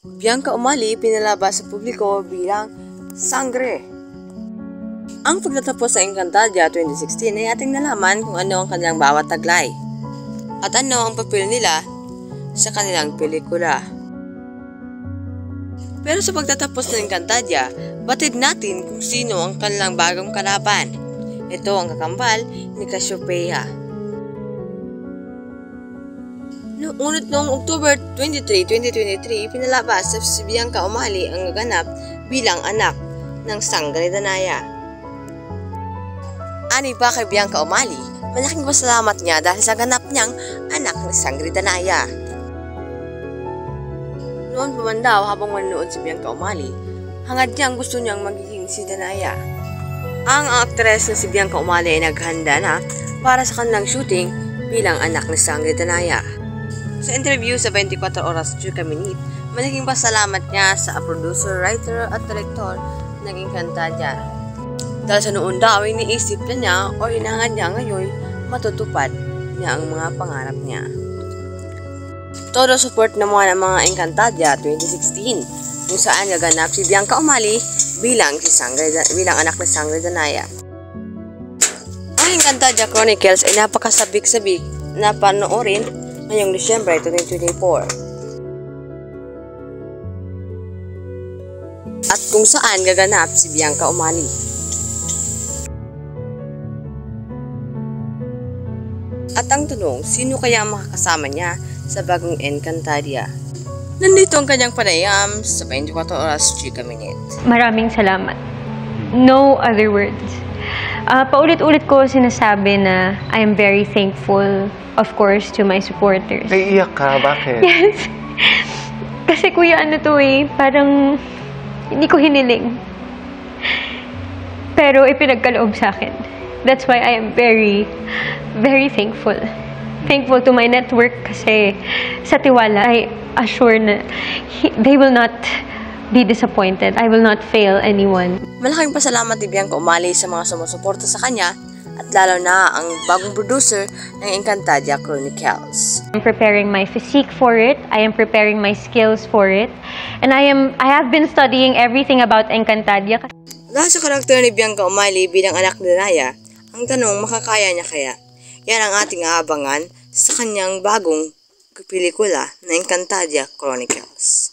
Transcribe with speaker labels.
Speaker 1: Bianca Umali pinalabas sa publiko bilang Sangre. Ang pagtatapos sa Encantadia 2016 ay ating nalaman kung ano ang kanilang bawat taglay at ano ang papel nila sa kanilang pelikula. Pero sa pagtatapos ng Encantadia, batid natin kung sino ang kanilang bagong kalaban. Ito ang kakambal ni Cassiopeia. Ngunit noong October 23, 2023, pinalabas sa si Bianca Umali ang gaganap bilang anak ng Sangre Danaya. Ani pa kay Bianca Umali, malaking pasalamat niya dahil sa ganap niyang anak ng Sangre Danaya. Noon pa man daw habang manonood si Bianca Umali, hangad niyang gusto niyang magiging si Danaya. Ang aktres na si Bianca Umali ay naghanda na para sa kanilang shooting bilang anak ni Sangre Danaya. Sa interview sa 24 Oras Chuka Minute, malaking pasalamat niya sa producer, writer at director ng Encantadia. Dahil sa noon daw ay iniisip na niya o hinangad niya ngayon matutupad niya ang mga pangarap niya. Todo support naman ang mga Encantadia 2016 kung saan gaganap si Bianca Umali bilang anak ni Sangre Danaya. Ang Encantadia Chronicles ay napakasabik-sabik na panoorin ngayong Disyembre 2024. At kung saan gaganap si Bianca Umali. At ang tanong, sino kaya makakasama niya sa bagong Encantadia? Nandito ang kanyang panayam sa 24 Oras Chika Minute.
Speaker 2: Maraming salamat. No other words. Paulit-ulit ko sinasabi na I am very thankful, of course, to my supporters.
Speaker 3: Naiiyak ka? Bakit?
Speaker 2: Yes. Kasi kuya, parang hindi ko hiniling. Pero ipinagkaloob sa akin. That's why I am very, very thankful. Thankful to my network kasi sa tiwala, I assure na they will not be disappointed. I will not fail anyone.
Speaker 1: Malaking pasalamat ni Bianca Umali sa mga sumusuporta sa kanya at lalo na ang bagong producer ng Encantadia Chronicles.
Speaker 2: I'm preparing my physique for it. I am preparing my skills for it. And I have been studying everything about Encantadia.
Speaker 1: Dahil sa karakter ni Bianca Umali bilang anak ni Danaya, ang tanong, makakaya niya kaya? Yan ang ating aabangan sa kanyang bagong pelikula na Encantadia Chronicles.